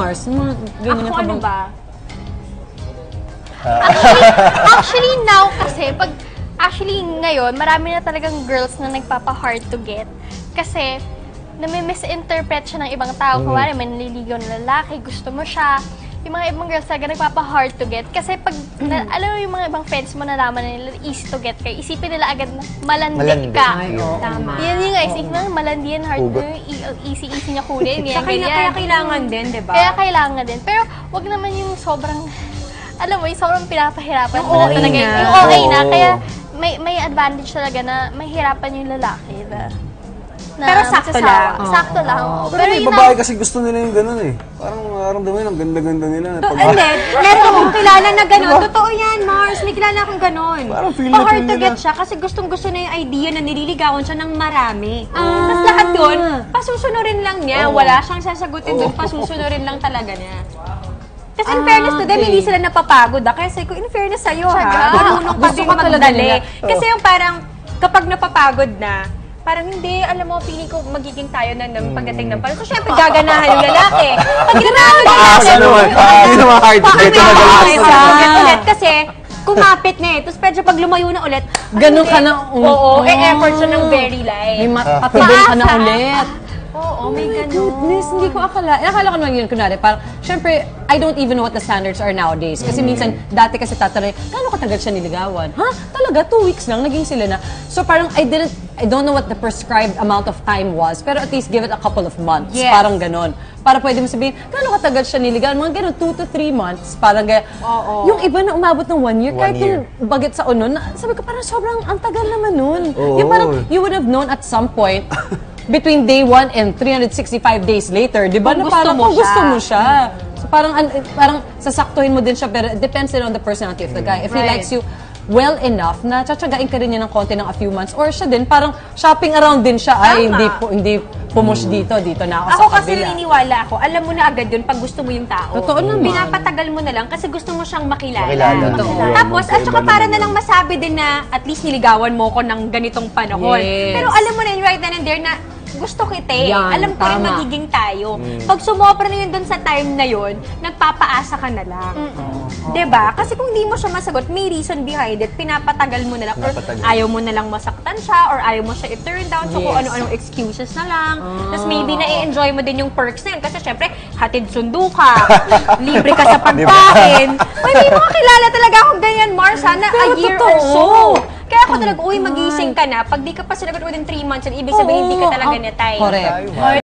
Mars, ganyan ako ka ano bang... ba? Actually, now kasi, actually ngayon, marami na talagang girls na nagpapa-hard to get. Kasi, nami-misinterpret siya ng ibang tao. Kuwari, may naliligaw na lalaki, gusto mo siya. Yung mga ibang girls talaga nagpapa-hard to get. Kasi pag, alam mo yung mga ibang friends mo nalaman na nila easy to get kayo, isipin nila agad na malandi ka. Ay, tama. Yan yung guys, isipin na malandi yan, hard mo, easy niya kunin, Kaya kailangan din, di ba? Kaya kailangan din. Pero wag naman yung sobrang, alam mo, yung sobrang pinapahirapan mo na talaga. Yung okay na, kaya may advantage talaga na mahirapan yung lalaki na pero sakto lang. Sakto lang. Pero yung babae kasi gusto nila yung ganun eh. Parang nararamdaman ang ganda-ganda nila. Hindi. Meron akong kilala na gano'n. Totoo yan, Mars. May kilala akong gano'n. Parang feel na hard to nila. get siya kasi gustong-gusto na yung idea na nililigawan siya ng marami. Tapos lahat doon, pasusunurin lang niya. Wala siyang sasagutin doon. Pasusunurin lang talaga niya. Kasi in fairness to them, hindi sila napapagod. Kaya sabi ko, in fairness sa'yo ha. Marunong ka din magdali. Kasi yung parang, kapag napapagod na, parang hindi, alam mo, feeling ko magiging tayo na ng pagdating ng parang. So, syempre, gaganahan yung lalaki. Pag ginahan Paasa naman. Hindi naman hard to get. ulit. Kasi, kumapit na eh. Tapos, medyo pag lumayo na ulit, Ganun ka na. oo, effort siya ng very light. Patubin ka na ulit. Oo, may ganun. Goodness, hindi ko akala. Akala ko naman yun, kunwari, parang, syempre, I don't even know what the standards are nowadays. Kasi minsan, dati kasi tatanay, gano'ng katagal siya niligawan? Ha? Talaga, 2 weeks lang, naging sila na. So parang, I don't know what the prescribed amount of time was, pero at least give it a couple of months. Yes. Parang ganon. Para pwede mo sabihin, gano'ng katagal siya niligawan? Mga ganon, 2 to 3 months. Parang gaya. Yung iba na umabot ng 1 year, kahit yung bagit sa unon, sabi ko, parang sobrang, ang tagal naman nun. Yung parang, you would have known at some point, between day 1 and 365 days later, di ba? Gusto mo siya. So parang sasaktuhin mo din siya, pero it depends din on the personality of the guy. If he likes you well enough na tsatsagain ka rin niya ng konti ng a few months, or siya din, parang shopping around din siya. Ay, hindi pumush dito na ako sa kabila. Ako kasi naniniwala ako, alam mo na agad yun pag gusto mo yung tao. Totoo naman. Pinapatagal mo na lang kasi gusto mo siyang makilala. Totoo. Tapos, at saka para na lang masabi din na at least niligawan mo ko ng ganitong panahon. Yes. Pero alam mo na yun right then and there na gusto kita eh. Yan, Alam ko rin tama. magiging tayo. Pag sumopra na yun dun sa time na yun, nagpapaasa ka na lang. Diba? Kasi kung di mo siya masagot, may reason behind it, pinapatagal mo na lang. Or ayaw mo na lang masaktan siya, or ayaw mo siya i-turn down. So kung ano-anong excuses na lang. Tapos maybe na-enjoy mo din yung perks na yun. Kasi syempre, hatid sundo ka, libre ka sa pagkain. May mga kilala talaga akong ganyan, Mars, na a year or so. Kaya ako talaga, uy, magising ka na. Pag di ka pa sinagot within 3 months, ibig sabihin hindi ka talaga na tayo. Correct.